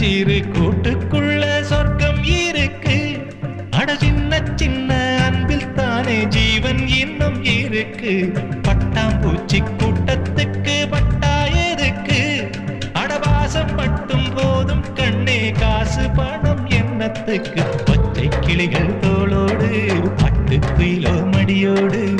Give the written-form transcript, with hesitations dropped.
சிறு கூட்டுக்குள்ள சொர்க்கம் இருக்கு. அட சின்ன சின்ன அன்பில் தானே ஜீவன் இன்னும் இருக்கு. பட்டாம்பூச்சி கூட்டத்துக்கு பட்டா எதுக்கு? அடவாசம் மட்டும் போதும் கண்ணே, காசு பணம் என்னத்துக்கு? பச்சை கிளிகள் தோளோடு, பட்டு குயிலோ மடியோடு,